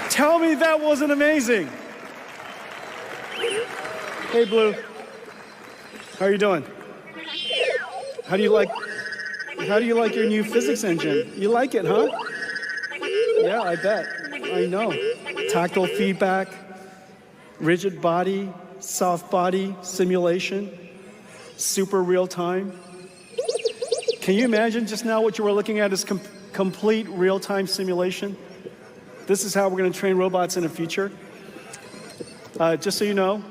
Tell me that wasn't amazing. Hey, Blue. How are you doing? How do you like your new physics engine? You like it, huh? Yeah, I bet. I know. Tactile feedback, rigid body, soft body simulation, super real time. Can you imagine just now what you were looking at is complete real-time simulation? This is how we're going to train robots in the future. Just so you know,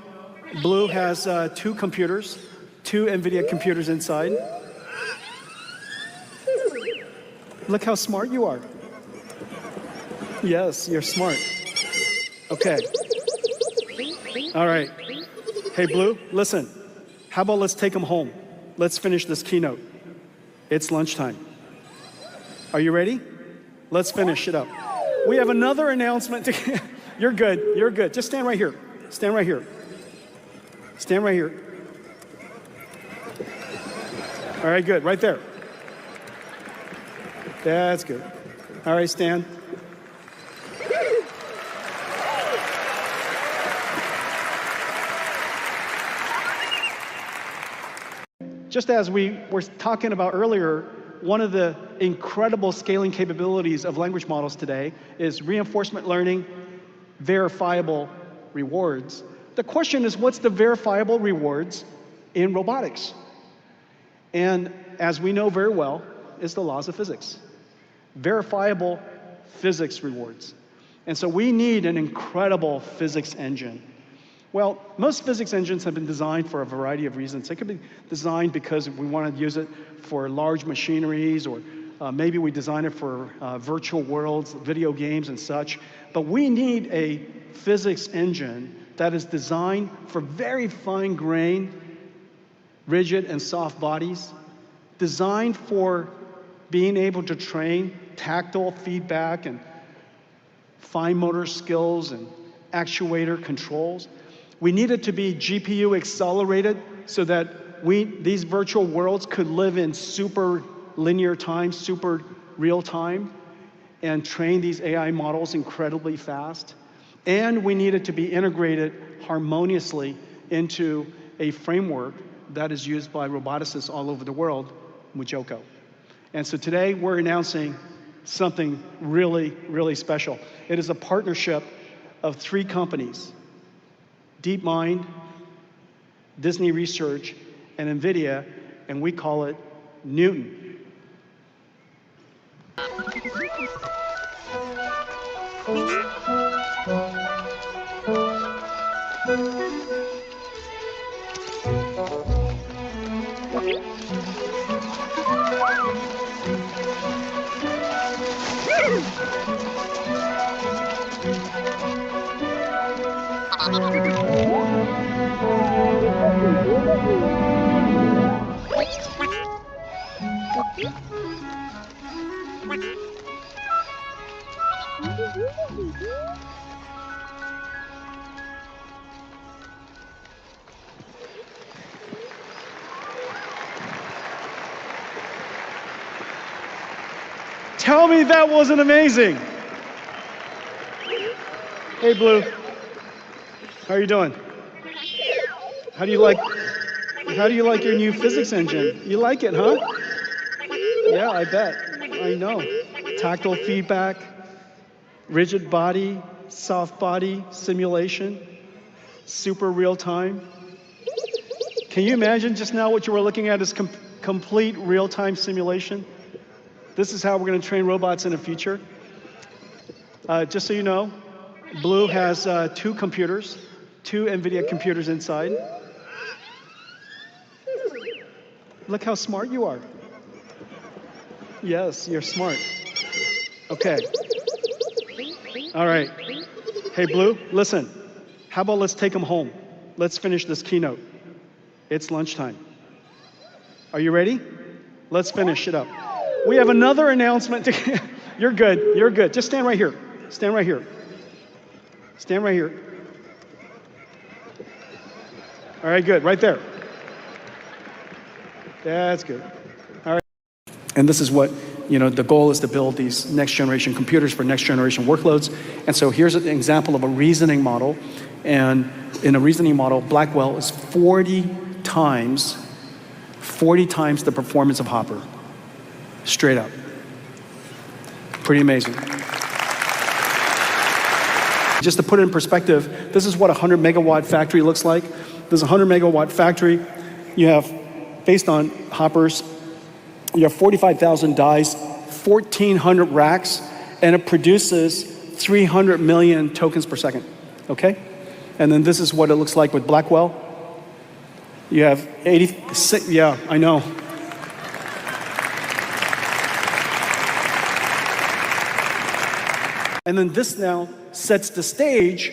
Blue has two NVIDIA computers inside. Look how smart you are. Yes, you're smart. Okay. All right. Hey, Blue, listen. How about let's take them home? Let's finish this keynote. It's lunchtime. Are you ready? Let's finish it up. We have another announcement. You're good. You're good. Just stand right here. Stand right here. Stand right here. All right, good. Right there. That's good. All right, stand. Just as we were talking about earlier, one of the incredible scaling capabilities of language models today is reinforcement learning, verifiable rewards. The question is, what's the verifiable rewards in robotics? And as we know very well, it's the laws of physics. Verifiable physics rewards. And so we need an incredible physics engine. Well, most physics engines have been designed for a variety of reasons. They could be designed because we want to use it for large machineries, or maybe we design it for virtual worlds, video games and such. But we need a physics engine that is designed for very fine-grained, rigid and soft bodies, designed for being able to train tactile feedback and fine motor skills and actuator controls. We need it to be GPU accelerated so that these virtual worlds could live in super linear time, super real time, and train these AI models incredibly fast. And we need it to be integrated harmoniously into a framework that is used by roboticists all over the world, Mujoko. And so today we're announcing something really, really special. It is a partnership of 3 companies: DeepMind, Disney Research, and NVIDIA, and we call it Newton. Tell me that wasn't amazing. Hey, Blue. How are you doing? How do you like your new physics engine? You like it, huh? Yeah, I bet. I know. Tactile feedback, rigid body, soft body simulation, super real time. Can you imagine just now what you were looking at is complete real-time simulation? This is how we're going to train robots in the future. Just so you know, Blue has two computers, two NVIDIA computers inside. Look how smart you are. Yes, you're smart. Okay. All right. Hey, Blue, listen. How about let's take them home? Let's finish this keynote. It's lunchtime. Are you ready? Let's finish it up. We have another announcement. You're good. You're good. Just stand right here. Stand right here. Stand right here. All right, good. Right there. That's good. All right. And this is what, the goal is to build these next generation computers for next generation workloads. And so here's an example of a reasoning model. And in a reasoning model, Blackwell is 40 times the performance of Hopper. Straight up. Pretty amazing. Just to put it in perspective, this is what a 100 megawatt factory looks like. This is a 100 megawatt factory. You have, based on Hoppers, you have 45,000 dies, 1,400 racks, and it produces 300 million tokens per second, okay? And then this is what it looks like with Blackwell. You have 86, yeah, I know. And then this now sets the stage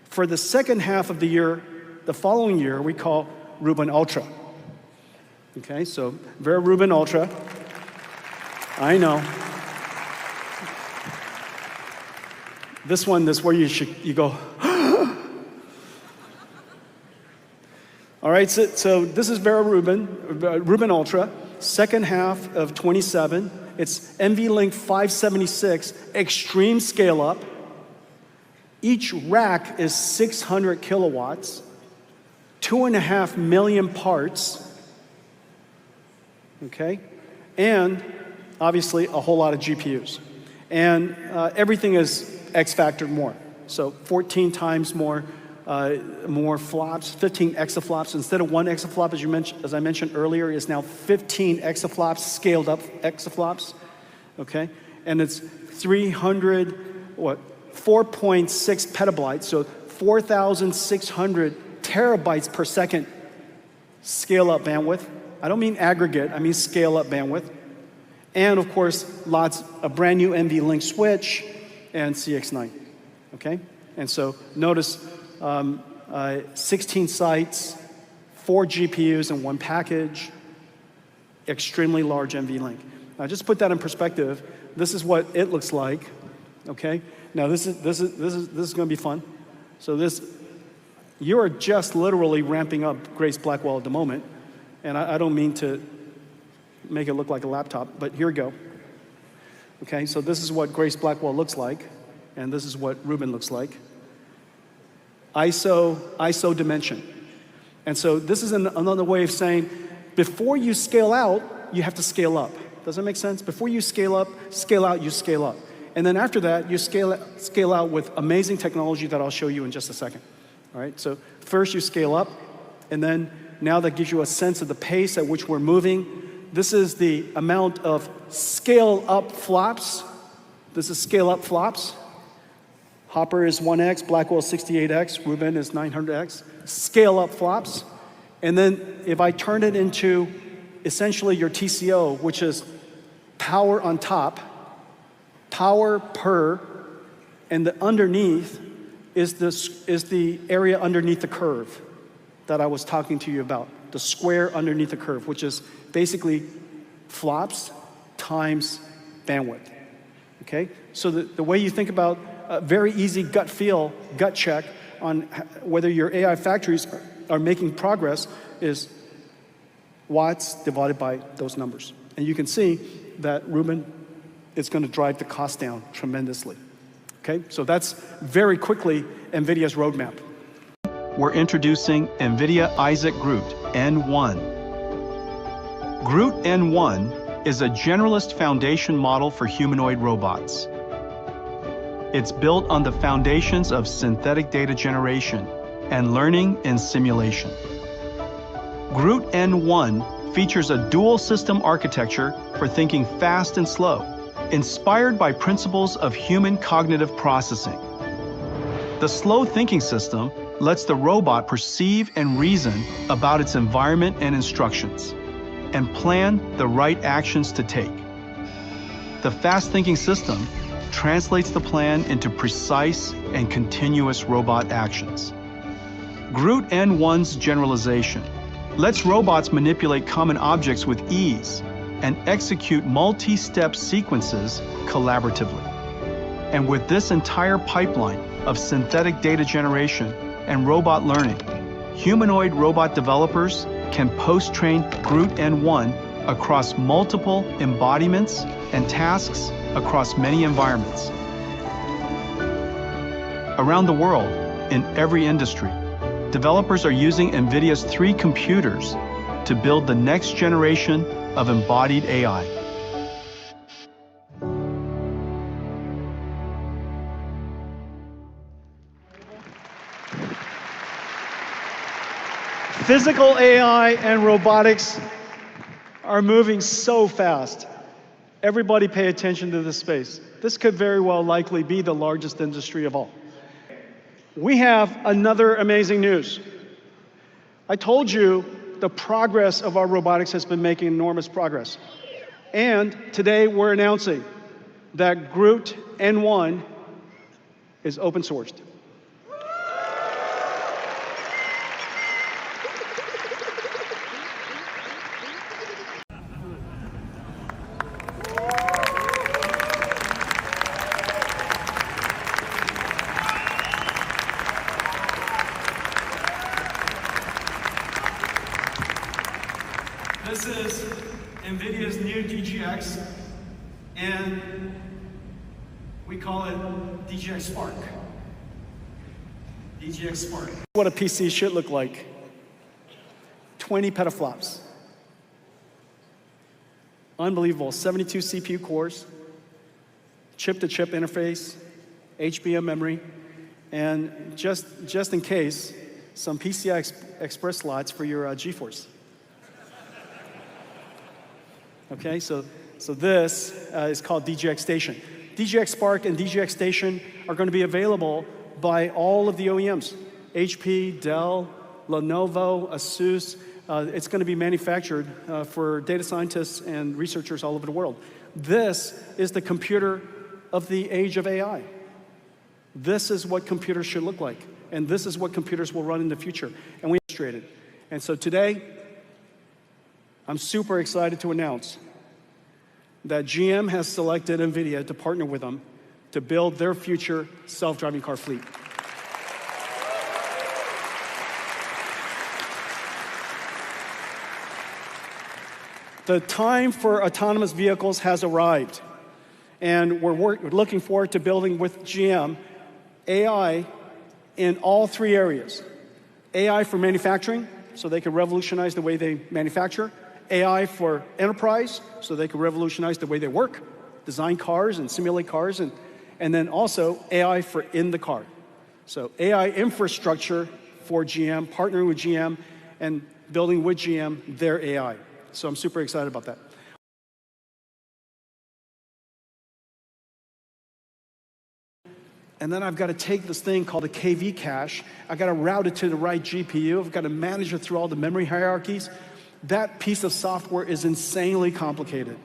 for the second half of the year, the following year, we call Rubin Ultra. Okay, so Vera Rubin Ultra. I know. This where you go. All right, so this is Vera Rubin Ultra, second half of 27. It's NVLink 576 extreme scale up. Each rack is 600 kilowatts, 2.5 million parts, okay? And obviously a whole lot of GPUs. And everything is X factored more. So 14 times more flops, 15 exaflops. Instead of one exaflop, as I mentioned earlier, is now 15 exaflops, scaled up exaflops, okay? And it's 4.6 petabytes, so 4,600 terabytes per second scale up bandwidth. I don't mean aggregate, I mean scale up bandwidth. And of course, a brand new NVLink switch and CX9, okay? And so notice 16 sites, 4 GPUs in one package, extremely large NVLink. Now just put that in perspective. This is what it looks like, okay? Now this is going to be fun. So you are just literally ramping up Grace Blackwell at the moment, and I don't mean to make it look like a laptop, but here we go. Okay, so this is what Grace Blackwell looks like, and this is what Rubin looks like. ISO dimension. And so this is another way of saying, before you scale out, you have to scale up. Does that make sense? Before you scale out, you scale up. And then after that, you scale out with amazing technology that I'll show you in just a second. All right, so first you scale up, and then now that gives you a sense of the pace at which we're moving. This is the amount of scale up flops. This is scale up flops. Hopper is 1x, Blackwell is 68x, Rubin is 900x. Scale up flops. And then if I turn it into essentially your TCO, which is power on top, power per, and the underneath is the area underneath the curve that I was talking to you about, the square underneath the curve, which is basically flops times bandwidth, okay? So the way you think about a very easy gut check on whether your AI factories are making progress is watts divided by those numbers. And you can see that Rubin is going to drive the cost down tremendously. Okay, so that's very quickly NVIDIA's roadmap. We're introducing NVIDIA Isaac GR00T N1. GR00T N1 is a generalist foundation model for humanoid robots. It's built on the foundations of synthetic data generation and learning in simulation. GR00T N1 features a dual system architecture for thinking fast and slow, inspired by principles of human cognitive processing. The slow thinking system lets the robot perceive and reason about its environment and instructions, and plan the right actions to take. The fast thinking system translates the plan into precise and continuous robot actions. GR00T N1's generalization lets robots manipulate common objects with ease and execute multi-step sequences collaboratively. And with this entire pipeline of synthetic data generation and robot learning, humanoid robot developers can post-train GR00T N1 across multiple embodiments and tasks across many environments. Around the world, in every industry, developers are using NVIDIA's 3 computers to build the next generation of embodied AI. Physical AI and robotics are moving so fast. Everybody pay attention to this space. This could very well likely be the largest industry of all. We have another amazing news. I told you the progress of our robotics has been making enormous progress. And today we're announcing that GR00T N1 is open sourced. This is NVIDIA's new DGX, and we call it DGX Spark. DGX Spark. What a PC should look like. 20 petaflops. Unbelievable, 72 CPU cores, chip-to-chip interface, HBM memory, and just in case, some PCI Express slots for your GeForce. Okay, so this is called DGX Station. DGX Spark and DGX Station are going to be available by all of the OEMs. HP, Dell, Lenovo, Asus. It's going to be manufactured for data scientists and researchers all over the world. This is the computer of the age of AI. This is what computers should look like. And this is what computers will run in the future. And we illustrated. And so today, I'm super excited to announce that GM has selected NVIDIA to partner with them to build their future self-driving car fleet. The time for autonomous vehicles has arrived, and we're looking forward to building with GM AI in all 3 areas. AI for manufacturing, so they can revolutionize the way they manufacture. AI for enterprise, so they can revolutionize the way they work, design cars and simulate cars, and then also AI for in the car. So AI infrastructure for GM, partnering with GM, and building with GM their AI. So I'm super excited about that. And then I've got to take this thing called a KV cache. I've got to route it to the right GPU. I've got to manage it through all the memory hierarchies. That piece of software is insanely complicated.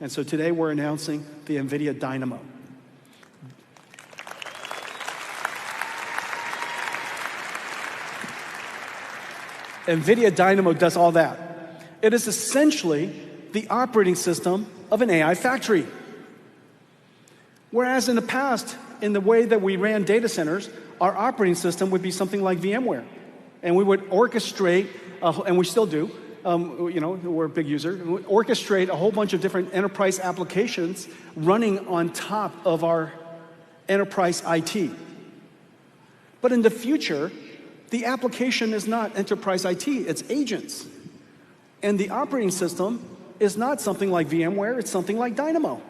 And so today we're announcing the NVIDIA Dynamo. NVIDIA Dynamo does all that. It is essentially the operating system of an AI factory. Whereas in the past, in the way that we ran data centers, our operating system would be something like VMware. And we would orchestrate, and we still do, you know, we're a big user, we orchestrate a whole bunch of different enterprise applications running on top of our enterprise IT. But in the future, the application is not enterprise IT, it's agents. And the operating system is not something like VMware, it's something like Dynamo.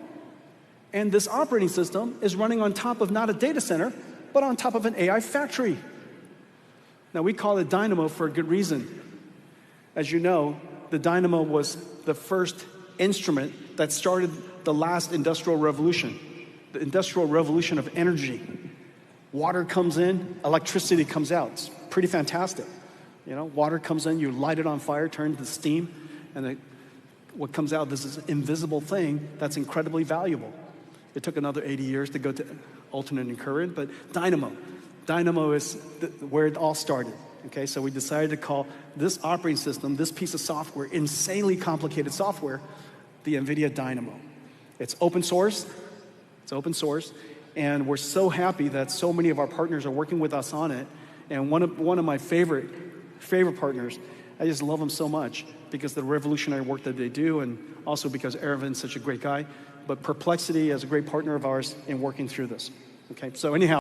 And this operating system is running on top of not a data center, but on top of an AI factory. Now, we call it Dynamo for a good reason. As you know, the Dynamo was the first instrument that started the last industrial revolution, the industrial revolution of energy. Water comes in, electricity comes out. It's pretty fantastic. You know, water comes in, you light it on fire, turn it to steam, and what comes out is this invisible thing that's incredibly valuable. It took another 80 years to go to alternating current, but Dynamo is where it all started. Okay, so we decided to call this operating system, this piece of software, insanely complicated software, the NVIDIA Dynamo. It's open source. It's open source, and we're so happy that so many of our partners are working with us on it. And one of my favorite partners, I just love them so much because of the revolutionary work that they do, and also because Aravin's such a great guy. But Perplexity is a great partner of ours in working through this. Okay, so anyhow.